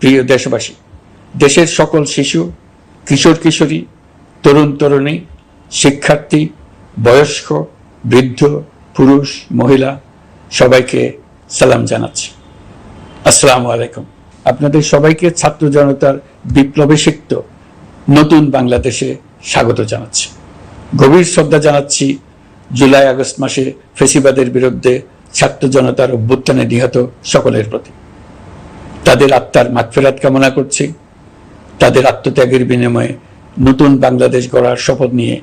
প্রিয় দেশবাসী, দেশের সকল শিশু, কিশোর কিশোরী, তরুণ তরুণী, শিক্ষার্থী, বয়স্ক, বৃদ্ধ, পুরুষ, মহিলা সবাইকে সালাম জানাচ্ছি। আসসালামু আলাইকুম। আপনাদের সবাইকে ছাত্র জনতার বিপ্লবে সিক্ত নতুন বাংলাদেশে স্বাগত জানাচ্ছি। গভীর শ্রদ্ধা জানাচ্ছি জুলাই আগস্ট মাসে ফ্যাসিবাদের বিরুদ্ধে ছাত্র জনতার অভ্যুত্থানে নিহত সকলের প্রতি। তাদের আত্মার মাগফিরাত কামনা করছি। তাদের আত্মত্যাগের বিনিময়ে নতুন বাংলাদেশ গড়ার শপথ নিয়ে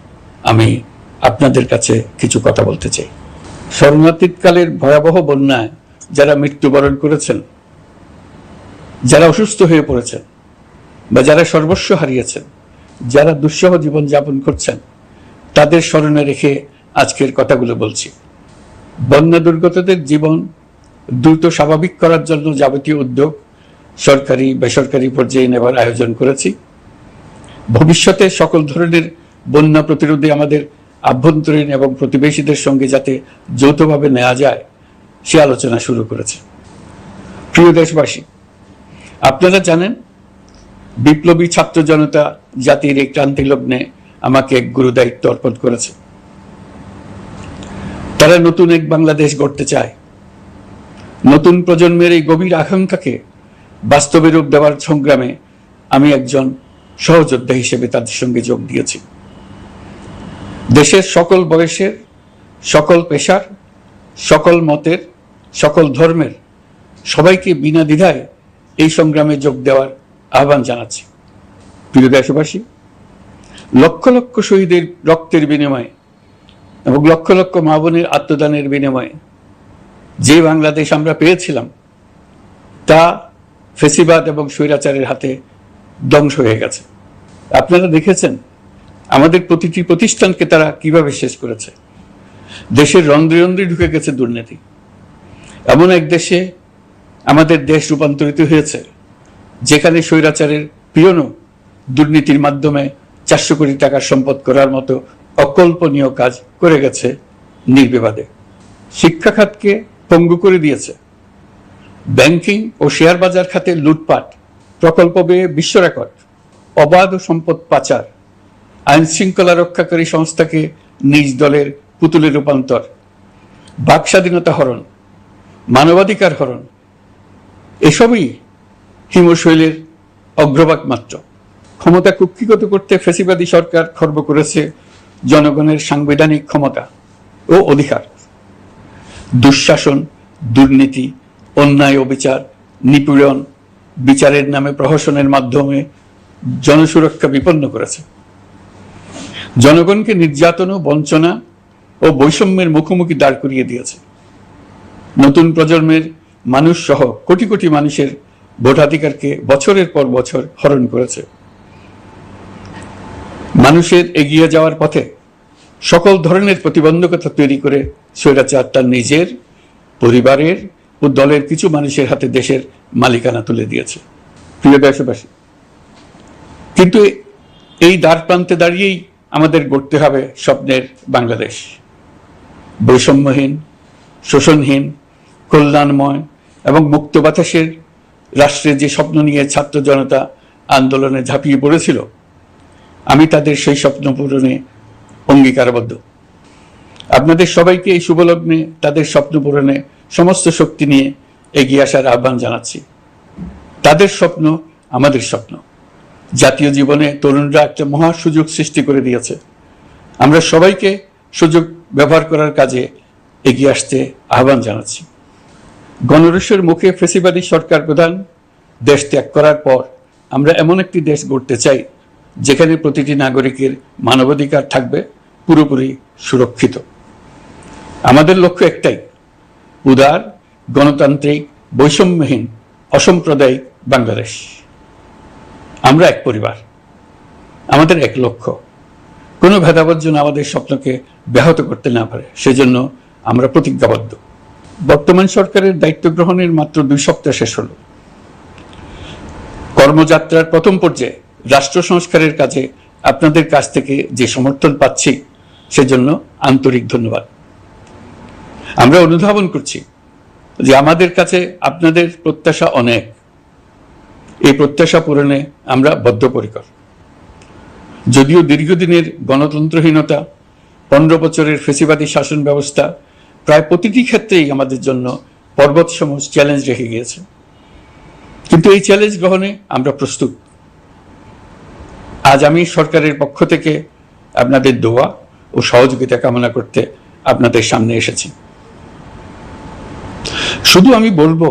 আমি আপনাদের কাছে কিছু কথা বলতে চাই। শরণার্থীকালের ভয়াবহ বন্যায় যারা মৃত্যুবরণ করেছেন, যারা অসুস্থ হয়ে পড়েছেন বা যারা সর্বস্ব হারিয়েছেন, যারা দুঃসহ জীবন যাপন করছেন, তাদের স্মরণে রেখে আজকের কথাগুলো বলছি। বন্যা দুর্গতদের জীবন দ্রুত স্বাভাবিক করার জন্য যাবতীয় উদ্যোগ সরকারি বেসরকারি পর্যায়ে নেবার আয়োজন করেছি। ভবিষ্যতে সকল ধরনের বন্যা প্রতিরোধে আমাদের আভ্যন্তরীণ এবং প্রতিবেশীদের সঙ্গে যাতে যৌথভাবে নেওয়া যায় সে আলোচনা শুরু করেছে। প্রিয় দেশবাসী, আপনারা জানেন বিপ্লবী ছাত্র জনতা জাতির এই ক্রান্তি লগ্নে আমাকে এক গুরুদায়িত্ব অর্পণ করেছে। তারা নতুন এক বাংলাদেশ গড়তে চায়। নতুন প্রজন্মের এই গভীর আকাঙ্ক্ষাকে বাস্তবে রূপ দেওয়ার সংগ্রামে আমি একজন সহযোদ্ধা হিসেবে তাদের সঙ্গে যোগ দিয়েছি। দেশের সকল বয়সের, সকল পেশার, সকল মতের, সকল ধর্মের সবাইকে বিনা দ্বিধায় এই সংগ্রামে যোগ দেওয়ার আহ্বান জানাচ্ছি। প্রিয় দেশবাসী, লক্ষ লক্ষ শহীদের রক্তের বিনিময়ে এবং লক্ষ লক্ষ মা বোনের আত্মদানের বিনিময়ে যে বাংলাদেশ আমরা পেয়েছিলাম তা ফ্যাসিবাদ এবং স্বৈরাচারের হাতে ধ্বংস হয়ে গেছে। আপনারা দেখেছেন আমাদের প্রতিটি প্রতিষ্ঠানকে তারা কিভাবে শেষ করেছে। দেশের রন্ধ্রে রন্ধ্রে ঢুকে গেছে দুর্নীতি। এমন এক দেশে আমাদের দেশ রূপান্তরিত হয়েছে যেখানে স্বৈরাচারের পিয়নও দুর্নীতির মাধ্যমে 400 কোটি টাকার সম্পদ করার মতো অকল্পনীয় কাজ করে গেছে নির্বিবাদে। শিক্ষা খাতকে পঙ্গু করে দিয়েছে। ব্যাংকিং ও শেয়ার বাজার খাতে লুটপাট, প্রকল্প ব্যয়ে বিশ্ব রেকর্ড, অবাধ সম্পদ পাচার, আইন শৃঙ্খলা রক্ষাকারী সংস্থাকে নিজ দলের পুতুলে রূপান্তর, বাক স্বাধীনতা হরণ, মানবাধিকার হরণ, এসবই হিমশৈলের অগ্রভাগ মাত্র। ক্ষমতা কুক্ষিগত করতে ফ্যাসিবাদী সরকার খর্ব করেছে জনগণের সাংবিধানিক ক্ষমতা ও অধিকার। দুঃশাসন, দুর্নীতি, অন্যায়, অবিচার, নিপীড়ন, বিচারের নামে প্রহসনের মাধ্যমে জনসুরক্ষা বিপন্ন করেছে। জনগণকে নির্যাতন, বঞ্চনা ও বৈষম্যের মুখোমুখি দাঁড় করিয়ে দিয়েছে। নতুন প্রজন্মের মানুষ সহ কোটি কোটি মানুষের ভোটাধিকারকে বছরের পর বছর হরণ করেছে। মানুষের এগিয়ে যাওয়ার পথে সকল ধরনের প্রতিবন্ধকতা তৈরি করে স্বৈরাচার তার নিজের, পরিবারের ও দলের কিছু মানুষের হাতে দেশের মালিকানা তুলে দিয়েছে। প্রিয় দেশবাসী, কিন্তু এই দ্বার প্রান্তে দাঁড়িয়েই আমাদের গড়তে হবে স্বপ্নের বাংলাদেশ। বৈষম্যহীন, শোষণহীন, কল্যাণময় এবং মুক্ত বাতাসের রাষ্ট্রের যে স্বপ্ন নিয়ে ছাত্র জনতা আন্দোলনে ঝাঁপিয়ে পড়েছিল, আমি তাদের সেই স্বপ্ন পূরণে অঙ্গীকারবদ্ধ। আপনাদের সবাইকে এই শুভলগ্নে তাদের স্বপ্ন পূরণে সমস্ত শক্তি নিয়ে এগিয়ে আসার আহ্বান জানাচ্ছি। তাদের স্বপ্ন আমাদের স্বপ্ন। জাতীয় জীবনে তরুণরা একটা মহা সুযোগ সৃষ্টি করে দিয়েছে। আমরা সবাইকে সুযোগ ব্যবহার করার কাজে এগিয়ে আসতে আহ্বান জানাচ্ছি। গণরোষের মুখে ফ্যাসিবাদী সরকার প্রধান দেশ ত্যাগ করার পর আমরা এমন একটি দেশ গড়তে চাই যেখানে প্রতিটি নাগরিকের মানবাধিকার থাকবে পুরোপুরি সুরক্ষিত। আমাদের লক্ষ্য একটাই, উদার, গণতান্ত্রিক, বৈষম্যহীন, অসাম্প্রদায়িক বাংলাদেশ। আমরা এক পরিবার, আমাদের এক লক্ষ্য। কোনো ভেদাভেদ যেন আমাদের স্বপ্নকে ব্যাহত করতে না পারে, সেজন্য আমরা প্রতিজ্ঞাবদ্ধ। বর্তমান সরকারের দায়িত্ব গ্রহণের মাত্র 2 সপ্তাহ শেষ হল। কর্মযাত্রার প্রথম পর্যায়ে রাষ্ট্র সংস্কারের কাজে আপনাদের কাছ থেকে যে সমর্থন পাচ্ছি সেজন্য আন্তরিক ধন্যবাদ। আমরা অনুধাবন করছি যে আমাদের কাছে আপনাদের প্রত্যাশা অনেক। এই প্রত্যাশা পূরণে আমরা বদ্ধপরিকর। যদিও দীর্ঘদিনের গণতন্ত্রহীনতা, 15 বছরের ফেসিবাদী শাসন ব্যবস্থা প্রায় প্রতিটি ক্ষেত্রেই আমাদের জন্য পর্বতসম চ্যালেঞ্জ রেখে গিয়েছে, কিন্তু এই চ্যালেঞ্জ গ্রহণে আমরা প্রস্তুত। আজ আমি সরকারের পক্ষ থেকে আপনাদের দোয়া ও সহযোগিতা কামনা করতে আপনাদের সামনে এসেছি। শুধু আমি বলবো,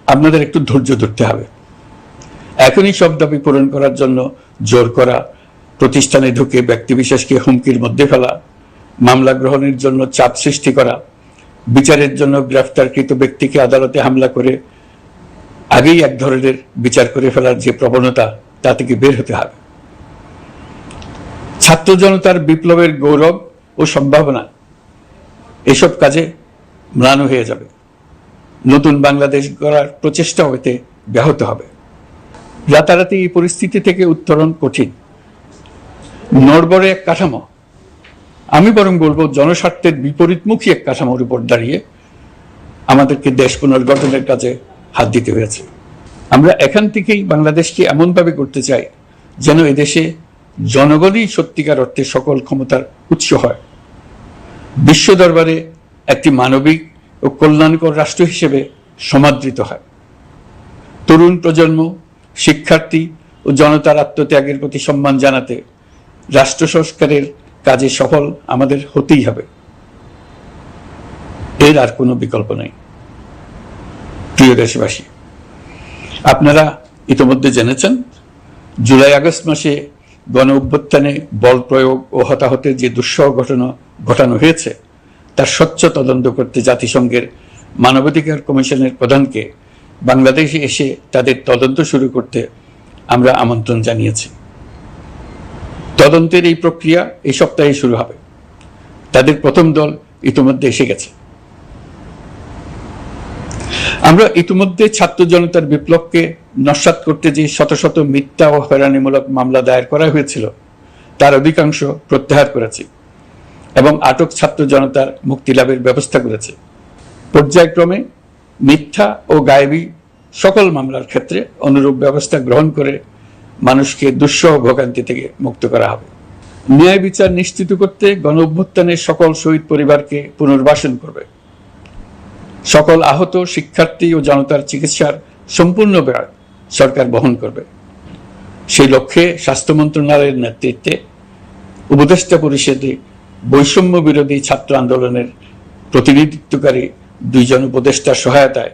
আপনাদের একটু ধৈর্য ধরতে হবে। এখনই সব দাবি পূরণ করার জন্য জোর করা, প্রতিষ্ঠানে ঢুকে ব্যক্তিবিশেষকে হুমকির মধ্যে ফেলা, মামলা গ্রহণের জন্য চাপ সৃষ্টি করা, বিচারের জন্য গ্রেফতারকৃত ব্যক্তিকে আদালতে হামলা করে আগেই এক ধরনের বিচার করে ফেলার যে প্রবণতা, তা থেকে বের হতে হবে। ছাত্র জনতার বিপ্লবের গৌরব ও সম্ভাবনা এসব কাজে ম্লান হয়ে যাবে। নতুন বাংলাদেশ গড়ার প্রচেষ্টা হতে ব্যাহত হবে। রাতারাতি এই পরিস্থিতি থেকে উত্তরণ কঠিন। নড়বড়ে এক কাঠামো, আমি বরং বলবো জনস্বার্থের বিপরীতমুখী এক কাঠামোর উপর দাঁড়িয়ে আমাদেরকে দেশ পুনর্গঠনের কাজে হাত দিতে হয়েছে। আমরা এখান থেকেই বাংলাদেশকে এমনভাবে করতে চাই যেন এদেশে জনগণই সত্যিকার অর্থে সকল ক্ষমতার উৎস হয়, বিশ্ব দরবারে একটি মানবিক ও কল্যাণকর রাষ্ট্র হিসেবে সমাদৃত হয়। তরুণ প্রজন্ম, শিক্ষার্থী ও জনতার আত্মত্যাগের প্রতি সম্মান জানাতে রাষ্ট্র সংস্কারের কাজে সফল আমাদের হতেই হবে। এর আর কোনো বিকল্প নেই। প্রিয় দেশবাসী, আপনারা ইতিমধ্যে জেনেছেন, জুলাই আগস্ট মাসে গণ অভ্যুত্থানে বল প্রয়োগ ও হতাহতের যে দুঃসহ ঘটনা ঘটানো হয়েছে, তার স্বচ্ছ তদন্ত করতে জাতিসংঘের মানবাধিকার কমিশনের প্রধানকে বাংলাদেশে এসে তাদের তদন্ত শুরু করতে আমরা আমন্ত্রণ জানিয়েছি। তদন্তের এই প্রক্রিয়া এই সপ্তাহে শুরু হবে। তাদের প্রথম দল ইতিমধ্যে এসে গেছে। আমরা ইতিমধ্যে ছাত্র জনতার বিপ্লবকে নস্যাৎ করতে যে শত শত মিথ্যা ও হয়রানিমূলক মামলা দায়ের করা হয়েছিল, তার অধিকাংশ প্রত্যাহার করেছি এবং আটক ছাত্র জনতার মুক্তি লাভের ব্যবস্থা করেছে। পর্যায়ক্রমে মিথ্যা ও গায়েবী সকল মামলার ক্ষেত্রে অনুরূপ ব্যবস্থা গ্রহণ করে মানুষকে দুঃসহ ভোগান্তি থেকে মুক্ত করা হবে। ন্যায় বিচার নিশ্চিত করতে গণ অভ্যুত্থানের সকল শহীদ পরিবারকে পুনর্বাসন করবে। সকল আহত শিক্ষার্থী ও জনতার চিকিৎসার সম্পূর্ণ ব্যয় সরকার বহন করবে। সেই লক্ষ্যে স্বাস্থ্য মন্ত্রণালয়ের নেতৃত্বে উপদেষ্টা পরিষদে বৈষম্য বিরোধী ছাত্র আন্দোলনের প্রতিনিধিত্বকারী 2 জন উপদেষ্টার সহায়তায়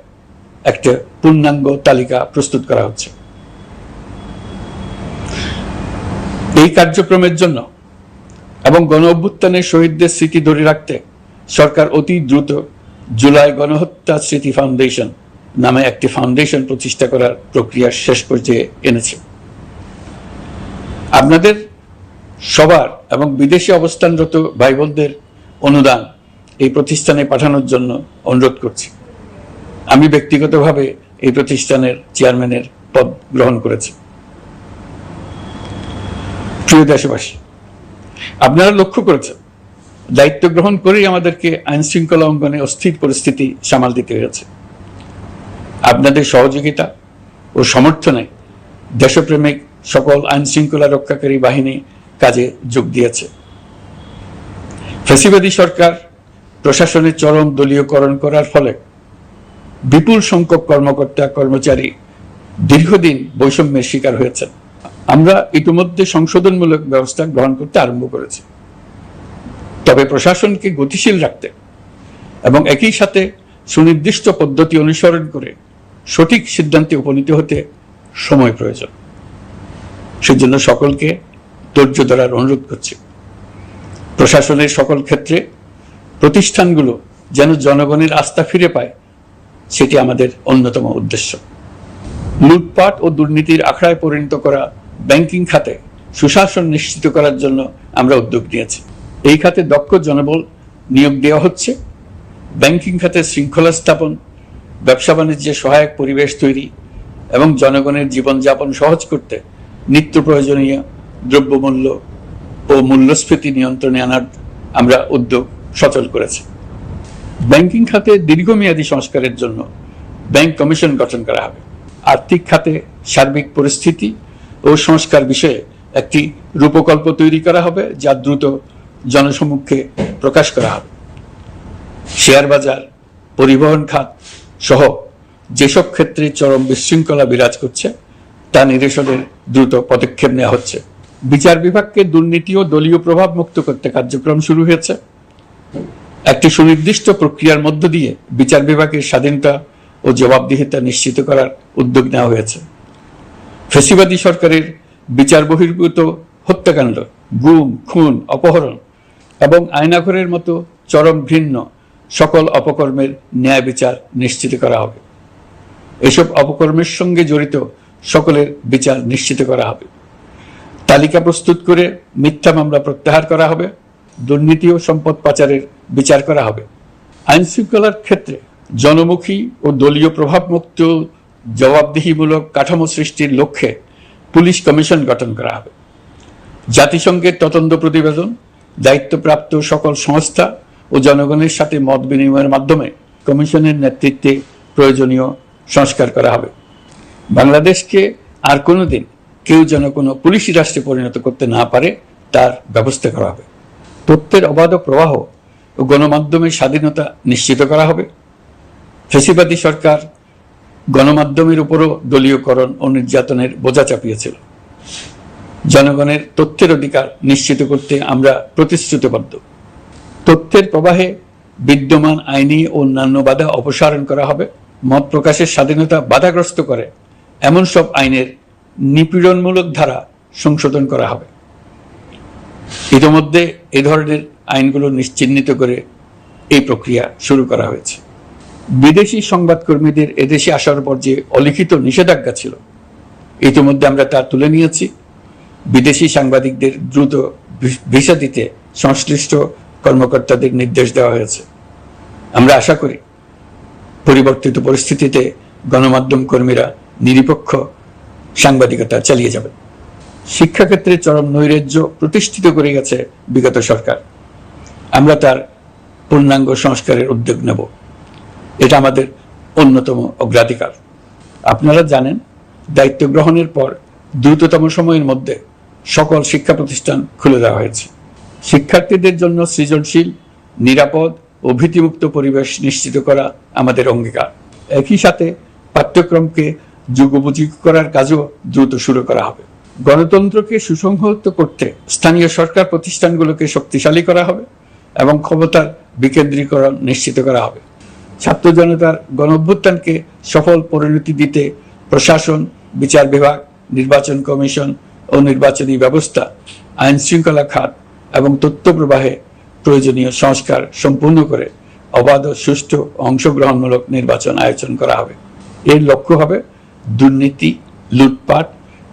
একটা পূর্ণাঙ্গ তালিকা প্রস্তুত করা হচ্ছে। এই কার্যক্রমের জন্য এবং গণ অভ্যুত্থানের শহীদদের স্মৃতি ধরে রাখতে সরকার অতি দ্রুত জুলাই গণহত্যা স্মৃতি ফাউন্ডেশন নামে একটি ফাউন্ডেশন প্রতিষ্ঠা করার প্রক্রিয়া শেষ পর্যায়ে এনেছে। আপনাদের সবার এবং বিদেশে অবস্থানরত ভাই বোনদের অনুদান এই প্রতিষ্ঠানে পাঠানোর জন্য অনুরোধ করছি। আমি ব্যক্তিগতভাবে এই প্রতিষ্ঠানের চেয়ারম্যানের পদ গ্রহণ করেছি। প্রিয় দেশবাসী, আপনারা লক্ষ্য করেছেন, দায়িত্ব গ্রহণ করেই আমাদেরকে আইন শৃঙ্খলা অঙ্গনে অস্থির পরিস্থিতি সামাল দিতে হয়েছে। আপনাদের সহযোগিতা ও সমর্থনে দেশপ্রেমিক সকল আইন শৃঙ্খলা রক্ষাকারী বাহিনী কাজে যোগ দিয়েছে। ফ্যাসিবাদী সরকার প্রশাসনের চরম দলীয়করণ করার ফলে বিপুল সংখ্যক কর্মকর্তা কর্মচারী দীর্ঘদিন বৈষম্যের শিকার হয়েছেন। আমরা ইতিমধ্যে সংশোধনমূলক ব্যবস্থা গ্রহণ করতে আরম্ভ করেছি। তবে প্রশাসনকে গতিশীল রাখতে এবং একই সাথে সুনির্দিষ্ট পদ্ধতি অনুসরণ করে সঠিক সিদ্ধান্তে উপনীত হতে সময় প্রয়োজন। সেজন্য সকলকে ধৈর্য ধরার অনুরোধ করছি। প্রশাসনের সকল ক্ষেত্রে প্রতিষ্ঠানগুলো যেন জনগণের আস্থা ফিরে পায়, সেটি আমাদের অন্যতম উদ্দেশ্য। লুটপাট ও দুর্নীতির আখড়ায় পরিণত করা ব্যাংকিং খাতে সুশাসন নিশ্চিত করার জন্য আমরা উদ্যোগ নিয়েছি। এই খাতে দক্ষ জনবল নিয়োগ দেওয়া হচ্ছে। ব্যাংকিং খাতে শৃঙ্খলা স্থাপন, ব্যবসা বাণিজ্যে সহায়ক পরিবেশ তৈরি এবং জনগণের জীবনযাপন সহজ করতে নিত্য প্রয়োজনীয় দ্রব্যমূল্য ও মূল্যস্ফীতি নিয়ন্ত্রণে আনার আমরা উদ্যোগ সচল করেছি। ব্যাংকিং খাতে দীর্ঘমেয়াদী সংস্কারের জন্য ব্যাংক কমিশন গঠন করা হবে। আর্থিক খাতে সার্বিক পরিস্থিতি ও সংস্কার বিষয়ে একটি রূপকল্প তৈরি করা হবে, যা দ্রুত জনসমক্ষে প্রকাশ করা হবে। শেয়ার বাজার, পরিবহন খাত সহ যেসব ক্ষেত্রে চরম বিশৃঙ্খলা বিরাজ করছে তা নিরসনের দ্রুত পদক্ষেপ নেওয়া হচ্ছে। বিচার বিভাগকে দুর্নীতি ও দলীয় প্রভাব মুক্ত করতে কার্যক্রম শুরু হয়েছে। একটি সুনির্দিষ্ট প্রক্রিয়ার মধ্য দিয়ে বিচার বিভাগের স্বাধীনতা ও জবাবদিহিতা নিশ্চিত করার উদ্যোগ নেওয়া হয়েছে। ফ্যাসিবাদী সরকারের বিচার বহির্ভূত হত্যাকাণ্ড, গুম, খুন, অপহরণ এবং আয়নাঘরের মতো চরম ঘৃণ্য সকল অপকর্মের ন্যায় বিচার নিশ্চিত করা হবে। এসব অপকর্মের সঙ্গে জড়িত সকলের বিচার নিশ্চিত করা হবে। তালিকা প্রস্তুত করে মিথ্যা মামলা প্রত্যাহার করা হবে। দুর্নীতি ও সম্পদ পাচারের বিচার করা হবে। আইন শৃঙ্খলার ক্ষেত্রে জনমুখী ও দলীয় প্রভাবমুক্ত জবাবদিহিমূলক কাঠামো সৃষ্টির লক্ষ্যে পুলিশ কমিশন গঠন করা হবে। জাতিসংঘের তদন্ত প্রতিবেদন, দায়িত্বপ্রাপ্ত সকল সংস্থা ও জনগণের সাথে মত বিনিময়ের মাধ্যমে কমিশনের নেতৃত্বে প্রয়োজনীয় সংস্কার করা হবে। বাংলাদেশকে আর কোনোদিন কেউ যেন কোনো পুলিশি রাষ্ট্রে পরিণত করতে না পারে তার ব্যবস্থা করা হবে। তথ্যের অবাধ প্রবাহ ও গণমাধ্যমের স্বাধীনতা নিশ্চিত করা হবে। ফ্যাসিবাদী সরকার গণমাধ্যমের উপরও দলীয়করণ ও নির্যাতনের বোঝা চাপিয়েছিল। জনগণের তথ্যের অধিকার নিশ্চিত করতে আমরা প্রতিশ্রুতিবদ্ধ। তথ্যের প্রবাহে বিদ্যমান আইনি ও অন্যান্য বাধা অপসারণ করা হবে। মত প্রকাশের স্বাধীনতা বাধাগ্রস্ত করে এমন সব আইনের নিপীড়নমূলক ধারা সংশোধন করা হবে। ইতিমধ্যে এ ধরনের আইনগুলো নিশ্চিহ্নিত করে এই প্রক্রিয়া শুরু করা হয়েছে। বিদেশি সংবাদকর্মীদের এদেশে আসার পর যে অলিখিত নিষেধাজ্ঞা ছিল, ইতিমধ্যে আমরা তা তুলে নিয়েছি। বিদেশি সাংবাদিকদের দ্রুত ভিসা দিতে সংশ্লিষ্ট কর্মকর্তাদের নির্দেশ দেওয়া হয়েছে। আমরা আশা করি পরিবর্তিত পরিস্থিতিতে গণমাধ্যম কর্মীরা নিরপেক্ষ সাংবাদিকতা চালিয়ে যাবেন। শিক্ষাক্ষেত্রে চরম নৈরাজ্য প্রতিষ্ঠিত করে গেছে বিগত সরকার। আমরা তার পূর্ণাঙ্গ সংস্কারের উদ্যোগ নেব। এটা আমাদের অন্যতম অগ্রাধিকার। আপনারা জানেন, দায়িত্ব গ্রহণের পর দ্রুততম সময়ের মধ্যে সকল শিক্ষা প্রতিষ্ঠান খুলে দেওয়া হয়েছে। শিক্ষার্থীদের জন্য সৃজনশীল, নিরাপদ ও ভীতিমুক্ত পরিবেশ নিশ্চিত করা আমাদের অঙ্গীকার। একই সাথে পাঠ্যক্রমকে যুগোপযোগী করার কাজও দ্রুত শুরু করা হবে। গণতন্ত্রকে সুসংহত করতে স্থানীয় সরকার প্রতিষ্ঠানগুলোকে শক্তিশালী করা হবে এবং ক্ষমতার বিকেন্দ্রীকরণ নিশ্চিত করা হবে। ছাত্র জনতার গণঅভ্যুত্থানকে সফল পরিণতি দিতে প্রশাসন, বিচার বিভাগ, নির্বাচন কমিশন ও নির্বাচনী ব্যবস্থা, আইন শৃঙ্খলা খাত এবং তথ্য প্রবাহে প্রয়োজনীয় সংস্কার সম্পূর্ণ করে অবাধ ও সুষ্ঠু অংশগ্রহণমূলক নির্বাচন আয়োজন করা হবে। এর লক্ষ্য হবে দুর্নীতি, লুটপাট,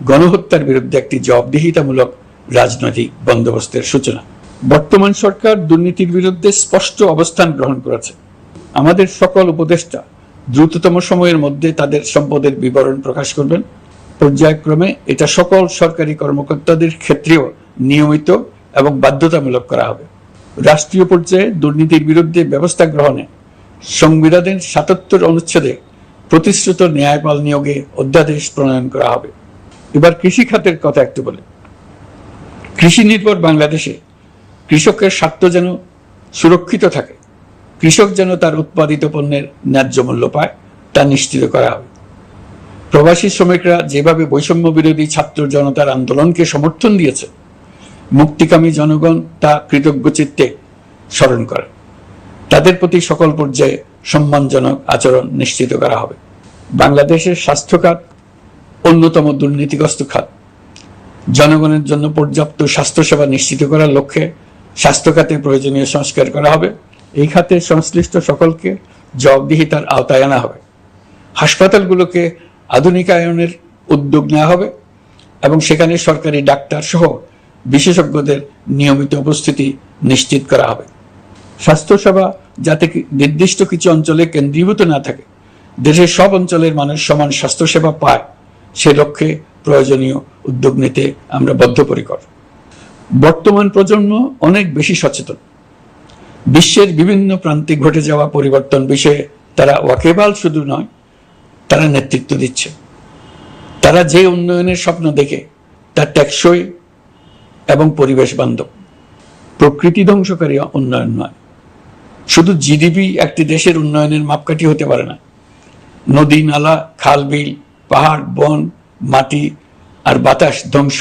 গণহত্যার বিরুদ্ধে একটি জবাবদিহিতামূলক রাজনৈতিক বন্দোবস্তের সূচনা। বর্তমান সরকার দুর্নীতির বিরুদ্ধে স্পষ্ট অবস্থান গ্রহণ করেছে। আমাদের সকল উপদেষ্টা দ্রুততম সময়ের মধ্যে তাদের সম্পদের বিবরণ প্রকাশ করবেন। পর্যায়ক্রমে এটা সকল সরকারি কর্মকর্তাদের ক্ষেত্রেও নিয়মিত এবং বাধ্যতামূলক করা হবে। রাষ্ট্রীয় পর্যায়ে দুর্নীতির বিরুদ্ধে ব্যবস্থা গ্রহণে সংবিধানের ৭৭ অনুচ্ছেদে প্রতিশ্রুত ন্যায়পাল নিয়োগে অধ্যাদেশ প্রণয়ন করা হবে। এবার কৃষি খাতের কথা একটু বলে। কৃষি নির্ভর বাংলাদেশে কৃষকের স্বার্থ যেন সুরক্ষিত থাকে, কৃষক যেন তার উৎপাদিত পণ্যের ন্যায্য মূল্য পায়, তা নিশ্চিত করা হবে। প্রবাসী শ্রমিকরা যেভাবে বৈষম্য বিরোধী ছাত্র জনতার আন্দোলনকে সমর্থন দিয়েছে, মুক্তিকামী জনগণ তা কৃতজ্ঞ চিত্তে স্মরণ করে। তাদের প্রতি সকল পর্যায়ে সম্মানজনক আচরণ নিশ্চিত করা হবে। বাংলাদেশের স্বাস্থ্য খাত অন্যতম দুর্নীতিগ্রস্ত খাত। জনগণের জন্য পর্যাপ্ত স্বাস্থ্যসেবা নিশ্চিত করার লক্ষ্যে স্বাস্থ্য খাতে প্রয়োজনীয় সংস্কার করা হবে। এই খাতে সংশ্লিষ্ট সকলকে জবাবদিহিতার আওতায় আনা হবে। হাসপাতালগুলোকে আধুনিকায়নের উদ্যোগ নেওয়া হবে এবং সেখানে সরকারি ডাক্তার সহ বিশেষজ্ঞদের নিয়মিত উপস্থিতি নিশ্চিত করা হবে। স্বাস্থ্যসেবা যাতে নির্দিষ্ট কিছু অঞ্চলে কেন্দ্রীভূত না থাকে, দেশের সব অঞ্চলের মানুষ সমান স্বাস্থ্যসেবা পায়, সে লক্ষ্যে প্রয়োজনীয় উদ্যোগ নিতে আমরা বদ্ধপরিকর। বর্তমান প্রজন্ম অনেক বেশি সচেতন। বিশ্বের বিভিন্ন প্রান্তে ঘটে যাওয়া পরিবর্তন বিষয়ে তারা ওয়াকিবহাল শুধু নয়, তারা নেতৃত্ব দিচ্ছে। তারা যে উন্নয়নের স্বপ্ন দেখে তা টেকসই এবং পরিবেশ বান্ধব, প্রকৃতি ধ্বংসকারী উন্নয়ন নয়। শুধু জিডিপি একটি দেশের উন্নয়নের মাপকাঠি হতে পারে না। নদী, নালা, খাল, বিল, পাহাড়, বন, মাটি আর বাতাস ধ্বংস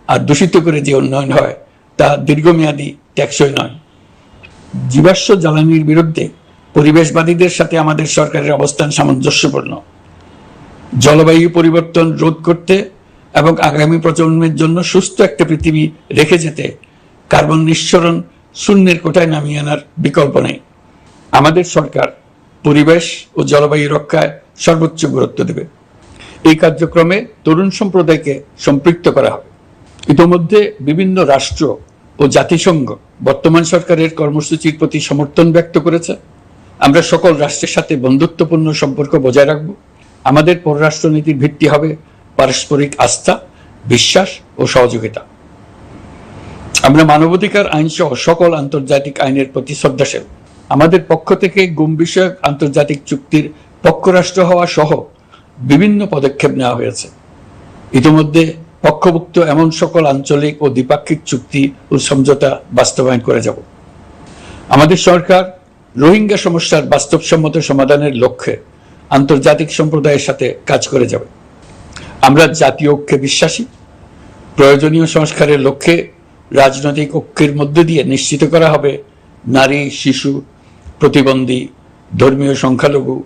আর দূষিত করে যে উন্নয়ন হয় তা দীর্ঘমেয়াদী, টেকসই নয়। জীবাশ্ম জ্বালানির বিরুদ্ধে পরিবেশবাদীদের সাথে আমাদের সরকারের অবস্থান সামঞ্জস্যপূর্ণ। জলবায়ু পরিবর্তন রোধ করতে এবং আগামী প্রজন্মের জন্য সুস্থ একটা পৃথিবী রেখে যেতে কার্বন নিঃসরণ শূন্যের কোঠায় নামিয়ে আনার বিকল্প নেই। আমাদের সরকার পরিবেশ ও জলবায়ু রক্ষায় সর্বোচ্চ গুরুত্ব দেবে। এই কার্যক্রমে তরুণ সম্প্রদায়কে সম্পৃক্ত করা হবে। ইতোমধ্যে বিভিন্ন রাষ্ট্র ও জাতিসংঘ বর্তমান সরকারের কর্মসূচির প্রতি সমর্থন ব্যক্ত করেছে। আমরা সকল রাষ্ট্রের সাথে বন্ধুত্বপূর্ণ সম্পর্ক বজায় রাখব। আমাদের পররাষ্ট্রনীতির ভিত্তি হবে পারস্পরিক আস্থা, বিশ্বাস ও সহযোগিতা। আমরা মানবাধিকার আইন সহ সকল আন্তর্জাতিক আইনের প্রতি শ্রদ্ধাশীল। আমাদের পক্ষ থেকে গুম বিষয়ক আন্তর্জাতিক চুক্তির পক্ষরাষ্ট্র হওয়া সহ বিভিন্ন পদক্ষেপ নেওয়া হয়েছে। ইতিমধ্যে পক্ষভুক্ত এমন সকল আঞ্চলিক ও দ্বিপাক্ষিক চুক্তি ও সমঝোতা বাস্তবায়ন করে যাব। আমাদের সরকার রোহিঙ্গা সমস্যার বাস্তবসম্মত সমাধানের লক্ষ্যে আন্তর্জাতিক সম্প্রদায়ের সাথে কাজ করে যাবে। আমরা জাতীয় ঐক্যে বিশ্বাসী। প্রয়োজনীয় সংস্কারের লক্ষ্যে রাজনৈতিক ঐক্যের মধ্য দিয়ে নিশ্চিত করা হবে নারী, শিশু, প্রতিবন্ধী, ধর্মীয় সংখ্যালঘু,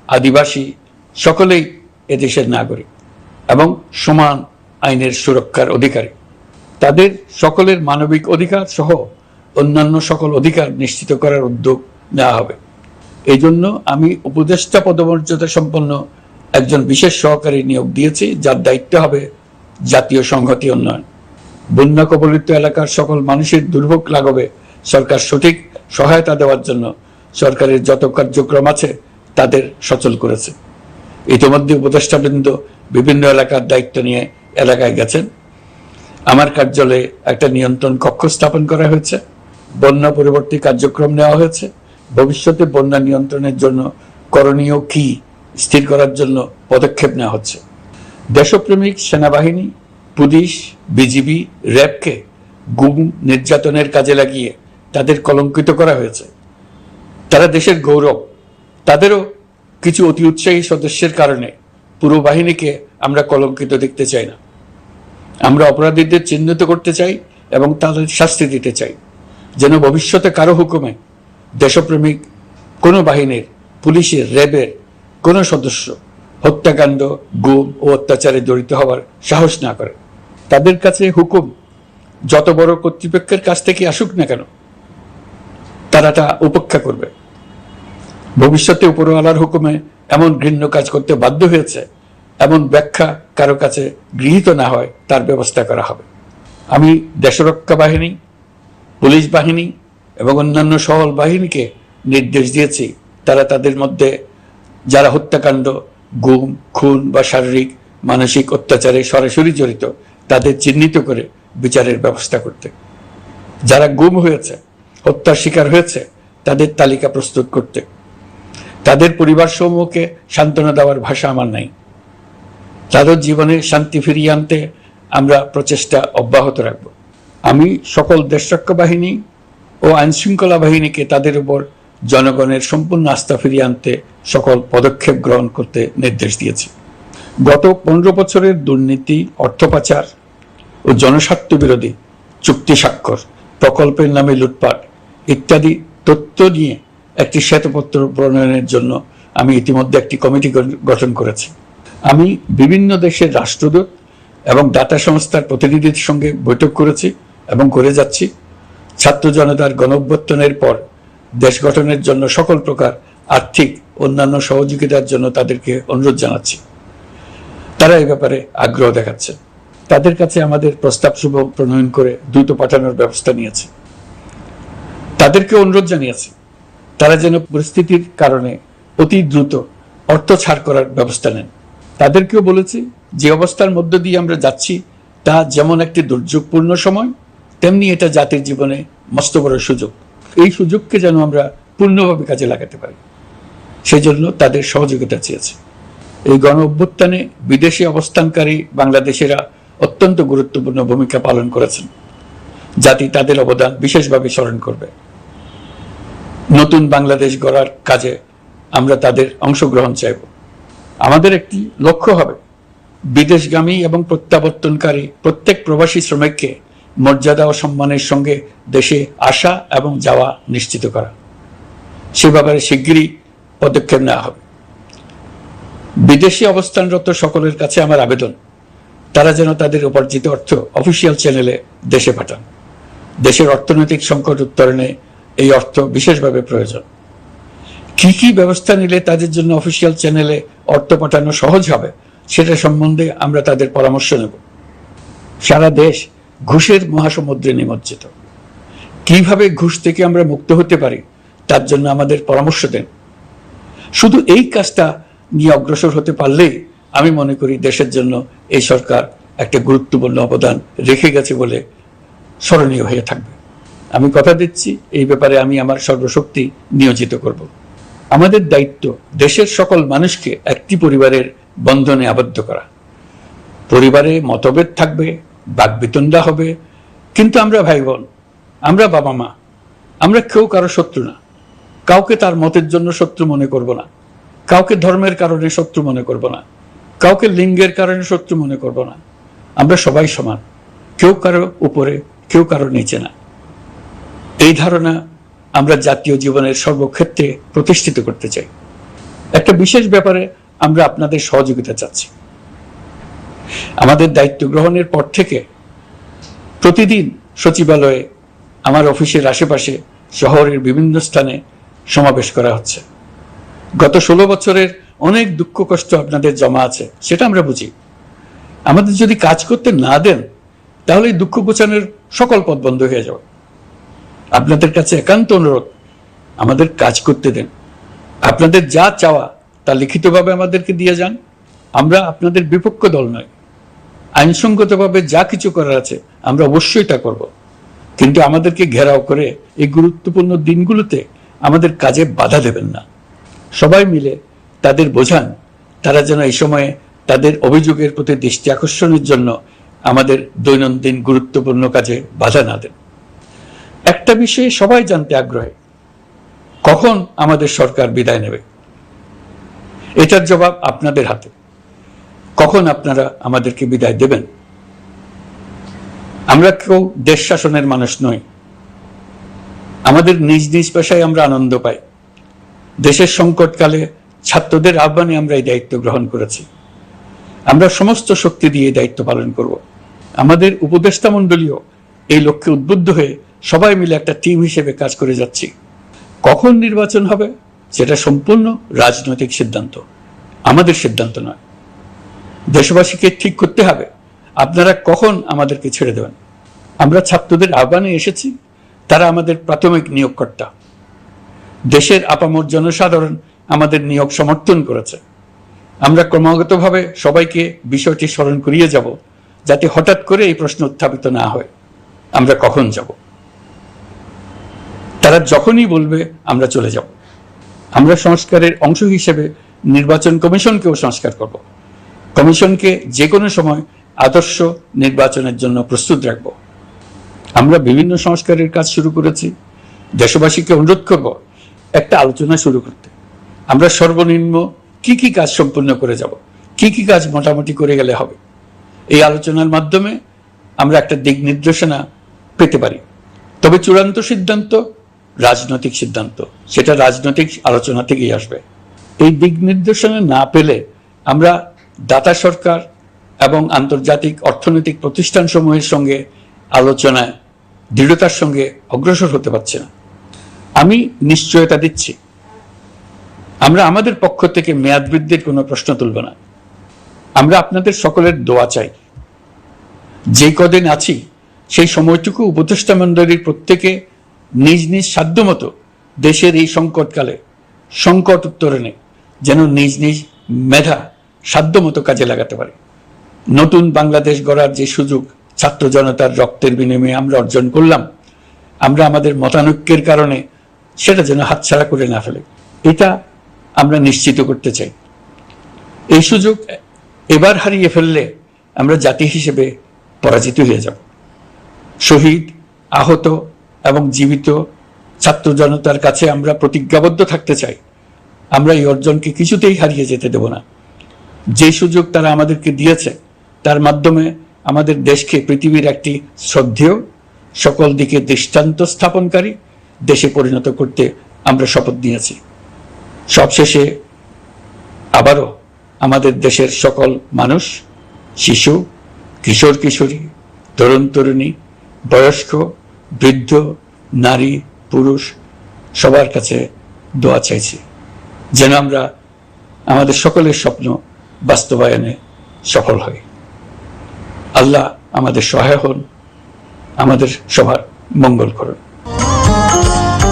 আদিবাসী সকলেই এদেশের নাগরিক এবং সমান আইনের সুরক্ষার অধিকারী। তাদের সকলের মানবিক অধিকার সহ অন্যান্য সকল অধিকার নিশ্চিত করার উদ্যোগ নেওয়া হবে। এই জন্য আমি উপদেষ্টা পদমর্যাদা সম্পন্ন একজন বিশেষ সহকারী নিয়োগ দিয়েছি, যার দায়িত্ব হবে জাতীয় সংহতি উন্নয়ন। বন্যা কবলিত এলাকার সকল মানুষের দুর্ভোগ লাঘবে সরকার সঠিক সহায়তা দেওয়ার জন্য সরকারের যত কার্যক্রম আছে তাদের সচল করেছে। ইতিমধ্যে উপদেষ্টাবৃন্দ বিভিন্ন এলাকার দায়িত্ব নিয়ে এলাকায় গেছেন। আমার কার্যালয়ে একটা নিয়ন্ত্রণ কক্ষ স্থাপন করা হয়েছে। বন্যা পরবর্তী কার্যক্রম নেওয়া হয়েছে। ভবিষ্যতে বন্যা নিয়ন্ত্রণের জন্য করণীয় কি স্থির করার জন্য পদক্ষেপ নেওয়া হচ্ছে। দেশপ্রেমিক সেনাবাহিনী, পুলিশ, বিজিবি, র্যাবকে গুম নির্যাতনের কাজে লাগিয়ে তাদের কলঙ্কিত করা হয়েছে। তারা দেশের গৌরব। তাদেরও কিছু অতি উৎসাহী সদস্যের কারণে পুরো বাহিনীকে আমরা কলঙ্কিত দেখতে চাই না। আমরা অপরাধীদের চিহ্নিত করতে চাই এবং তাদের শাস্তি দিতে চাই, যেন ভবিষ্যতে কারো হুকুমে দেশপ্রেমিক কোনো বাহিনীর, পুলিশের, র্যাবের কোনো সদস্য হত্যাকাণ্ড, গুম ও অত্যাচারে জড়িত হওয়ার সাহস না করে। তাদের কাছে হুকুম যত বড় কর্তৃপক্ষের কাছ থেকে আসুক না কেন, তারা তা উপেক্ষা করবে। ভবিষ্যতে উপরওয়ালার হুকুমে এমন ঘৃণ্য কাজ করতে বাধ্য হয়েছে এমন ব্যাখ্যা কারো কাছে গৃহীত না হয় তার ব্যবস্থা করা হবে। আমি দেশরক্ষা বাহিনী, পুলিশ বাহিনী এবং অন্যান্য সহল বাহিনীকে নির্দেশ দিয়েছি তারা তাদের মধ্যে যারা হত্যাকাণ্ড, গুম, খুন বা শারীরিক মানসিক অত্যাচারে সরাসরি জড়িত তাদের চিহ্নিত করে বিচারের ব্যবস্থা করতে। যারা গুম হয়েছে, হত্যার শিকার হয়েছে তাদের তালিকা প্রস্তুত করতে। তাদের পরিবার সমূহকে সান্ত্বনা দেওয়ার ভাষা আমার নাই। তাদের জীবনে শান্তি ফিরিয়ে আনতে আমরা প্রচেষ্টা অব্যাহত রাখব। আমি সকল দেশরক্ষা বাহিনী ও আইনশৃঙ্খলা বাহিনীকে তাদের উপর জনগণের সম্পূর্ণ আস্থা ফিরিয়ে আনতে সকল পদক্ষেপ গ্রহণ করতে নির্দেশ দিয়েছি। গত 15 বছরের দুর্নীতি, অর্থ পাচার ও জনস্বার্থ বিরোধী চুক্তি স্বাক্ষর, প্রকল্পের নামে লুটপাট ইত্যাদি তথ্য নিয়ে একটি শ্বেতপত্র প্রণয়নের জন্য আমি ইতিমধ্যে একটি কমিটি গঠন করেছি। আমি বিভিন্ন দেশের রাষ্ট্রদূত এবং দাতা সংস্থার প্রতিনিধিদের সঙ্গে বৈঠক করেছি এবং করে যাচ্ছি। ছাত্র জনতার গণঅভ্যুত্থানের পর দেশ গঠনের জন্য সকল প্রকার আর্থিক অন্যান্য সহযোগিতার জন্য তাদেরকে অনুরোধ জানাচ্ছি। তারা এই ব্যাপারে আগ্রহ দেখাচ্ছে। তাদের কাছে আমাদের প্রস্তাব শুভ প্রণয়ন করে দ্রুত পাঠানোর ব্যবস্থা নিয়েছে। তাদেরকে অনুরোধ জানিয়েছি তারা যেন পরিস্থিতির কারণে অতি দ্রুত অর্থ ছাড় করার ব্যবস্থা নেন। তাদেরকেও বলেছি যে অবস্থার মধ্য দিয়ে আমরা যাচ্ছি তা যেমন একটি দুর্যোগপূর্ণ সময়, তেমনি এটা জাতির জীবনে মস্ত বড় সুযোগ। এই সুযোগকে যেন আমরা পূর্ণভাবে কাজে লাগাতে পারি, সেই জন্য তাদের সহযোগিতা চেয়েছি। এই গণ অভ্যুত্থানে বিদেশে অবস্থানকারী বাংলাদেশিরা অত্যন্ত গুরুত্বপূর্ণ ভূমিকা পালন করেছেন। জাতি তাদের অবদান বিশেষভাবে স্মরণ করবে। নতুন বাংলাদেশ গড়ার কাজে আমরা তাদের অংশগ্রহণ চাইব। আমাদের একটি লক্ষ্য হবে বিদেশগামী এবং প্রত্যাবর্তনকারী প্রত্যেক প্রবাসী শ্রমিককে মর্যাদা ও সম্মানের সঙ্গে দেশে আসা এবং যাওয়া নিশ্চিত করা। সে ব্যাপারে শিগগিরই পদক্ষেপ নেওয়া হবে। বিদেশে অবস্থানরত সকলের কাছে আমার আবেদন, তারা যেন তাদের উপার্জিত অর্থ অফিসিয়াল চ্যানেলে দেশে পাঠান। দেশের অর্থনৈতিক সংকট উত্তরণে এই অর্থ বিশেষভাবে প্রয়োজন। কি কি ব্যবস্থা নিলে তাদের জন্য অফিসিয়াল চ্যানেলে অর্থ পাঠানো সহজ হবে সেটা সম্বন্ধে আমরা তাদের পরামর্শ নেব। সারা দেশ ঘুষের মহাসমুদ্রে নিমজ্জিত। কিভাবে ঘুষ থেকে আমরা মুক্ত হতে পারি তার জন্য আমাদের পরামর্শ দেন। শুধু এই কাজটা নিয়ে অগ্রসর হতে পারলেই আমি মনে করি দেশের জন্য এই সরকার একটা গুরুত্বপূর্ণ অবদান রেখে গেছে বলে স্মরণীয় হয়ে থাকবে। আমি কথা দিচ্ছি, এই ব্যাপারে আমি আমার সর্বশক্তি নিয়োজিত করব। আমাদের দায়িত্ব দেশের সকল মানুষকে একটি পরিবারের বন্ধনে আবদ্ধ করা। পরিবারে মতভেদ থাকবে, বাকবিতণ্ডা হবে, কিন্তু আমরা ভাই বোন, আমরা বাবা মা, আমরা কেউ কারো শত্রু না। কাউকে তার মতের জন্য শত্রু মনে করব না, কাউকে ধর্মের কারণে শত্রু মনে করব না, কাউকে লিঙ্গের কারণে শত্রু মনে করব না। আমরা সবাই সমান, কেউ কারো উপরে, কেউ কারো নিচে না। এই ধারণা আমরা জাতীয় জীবনের সর্বক্ষেত্রে প্রতিষ্ঠিত করতে চাই। একটা বিশেষ ব্যাপারে আমরা আপনাদের সহযোগিতা চাচ্ছি। আমাদের দায়িত্ব গ্রহণের পর থেকে প্রতিদিন সচিবালয়ে, আমার অফিসের আশেপাশে, শহরের বিভিন্ন স্থানে সমাবেশ করা হচ্ছে। গত 16 বছরের অনেক দুঃখ কষ্ট আপনাদের জমা আছে, সেটা আমরা বুঝি। আমাদের যদি কাজ করতে না দেন তাহলে দুঃখ ঘোচানোর সকল পথ বন্ধ হয়ে যাবে। আপনাদের কাছে একান্ত অনুরোধ, আমাদের কাজ করতে দেন। আপনাদের যা চাওয়া তা লিখিতভাবে আমাদেরকে দিয়ে যান। আমরা আপনাদের বিপক্ষ দল নয়। আইনসঙ্গতভাবে যা কিছু করার আছে আমরা অবশ্যই তা করব, কিন্তু আমাদেরকে ঘেরাও করে এই গুরুত্বপূর্ণ দিনগুলোতে আমাদের কাজে বাধা দেবেন না। সবাই মিলে তাদের বোঝান, তারা যেন এই সময়ে তাদের অভিযোগের প্রতি দৃষ্টি আকর্ষণের জন্য আমাদের দৈনন্দিন গুরুত্বপূর্ণ কাজে বাধা না দেন। একটা বিষয়ে সবাই জানতে আগ্রহী, কখন আমাদের সরকার বিদায় নেবে। এটার জবাব আপনাদের হাতে। কখন আপনারা আমাদেরকে বিদায় দেবেন? আমরা কেউ দেশ শাসনের মানুষ নই। আমাদের নিজ নিজ পেশায় আমরা আনন্দ পাই। দেশের সংকটকালে ছাত্রদের আহ্বানে আমরা এই দায়িত্ব গ্রহণ করেছি। আমরা সমস্ত শক্তি দিয়ে এই দায়িত্ব পালন করব। আমাদের উপদেষ্টা মণ্ডলীও এই লক্ষ্যে উদ্বুদ্ধ হয়ে সবাই মিলে একটা টিম হিসেবে কাজ করে যাচ্ছি। কখন নির্বাচন হবে সেটা সম্পূর্ণ রাজনৈতিক সিদ্ধান্ত, আমাদের সিদ্ধান্ত নয়। দেশবাসীকে ঠিক করতে হবে আপনারা কখন আমাদেরকে ছেড়ে দেবেন। আমরা ছাত্রদের আহ্বানে এসেছি, তারা আমাদের প্রাথমিক নিয়োগকর্তা। দেশের আপামর জনসাধারণ আমাদের নিয়োগ সমর্থন করেছে। আমরা ক্রমাগতভাবে সবাইকে বিষয়টি স্মরণ করিয়ে যাব, যাতে হঠাৎ করে এই প্রশ্ন উত্থাপিত না হয় আমরা কখন যাব। তারা যখনই বলবে আমরা চলে যাব। আমরা সংস্কারের অংশ হিসেবে নির্বাচন কমিশনকেও সংস্কার করব। কমিশনকে যে কোনো সময় আদর্শ নির্বাচনের জন্য প্রস্তুত রাখব। আমরা বিভিন্ন সংস্কারের কাজ শুরু করেছি। দেশবাসীকে অনুরোধ করব একটা আলোচনা শুরু করতে। আমরা সর্বনিম্ন কি কি কাজ সম্পূর্ণ করে যাব, কি কি কাজ মোটামুটি করে গেলে হবে। এই আলোচনার মাধ্যমে আমরা একটা দিক নির্দেশনা পেতে পারি। তবে চূড়ান্ত সিদ্ধান্ত রাজনৈতিক সিদ্ধান্ত, সেটা রাজনৈতিক আলোচনা থেকেই আসবে। এই দিক নির্দেশনা না পেলে আমরা দাতা সরকার এবং আন্তর্জাতিক অর্থনৈতিক প্রতিষ্ঠানসমূহের সঙ্গে আলোচনায় দৃঢ়তার সঙ্গে অগ্রসর হতে পারছি না। আমি নিশ্চয়তা দিচ্ছি, আমরা আমাদের পক্ষ থেকে মেয়াদ বৃদ্ধির কোনো প্রশ্ন তুলব না। আমরা আপনাদের সকলের দোয়া চাই। যে কদিন আছি সেই সময়টুকু উপদেষ্টা মণ্ডলীর প্রত্যেকে নিজ নিজ সাধ্যমতো দেশের এই সংকটকালে সংকট উত্তরণে যেন নিজ নিজ মেধা সাধ্যমতো কাজে লাগাতে পারে। নতুন বাংলাদেশ গড়ার যে সুযোগ ছাত্র জনতার রক্তের বিনিময়ে আমরা অর্জন করলাম, আমরা আমাদের মতানৈক্যের কারণে সেটা যেন হাতছাড়া করে না ফেলে, এটা আমরা নিশ্চিত করতে চাই। এই সুযোগ এবার হারিয়ে ফেললে আমরা জাতি হিসেবে পরাজিত হয়ে যাব। শহীদ, আহত এবং জীবিত ছাত্র জনতার কাছে আমরা প্রতিজ্ঞাবদ্ধ থাকতে চাই, আমরা এই অর্জনকে কিছুতেই হারিয়ে যেতে দেব না। যে সুযোগ তারা আমাদেরকে দিয়েছে তার মাধ্যমে আমাদের দেশকে পৃথিবীর একটি শ্রদ্ধেয়, সকল দিকে দৃষ্টান্ত স্থাপনকারী দেশে পরিণত করতে আমরা শপথ নিয়েছি। সবশেষে আবারও আমাদের দেশের সকল মানুষ, শিশু, কিশোর কিশোরী, তরুণ তরুণী, বয়স্ক, বৃদ্ধ, নারী, পুরুষ সবার কাছে দোয়া চাইছি যেন আমরা আমাদের সকলের স্বপ্ন বাস্তবায়নে সফল হই। আল্লাহ আমাদের সহায় হন, আমাদের সবার মঙ্গল করুন।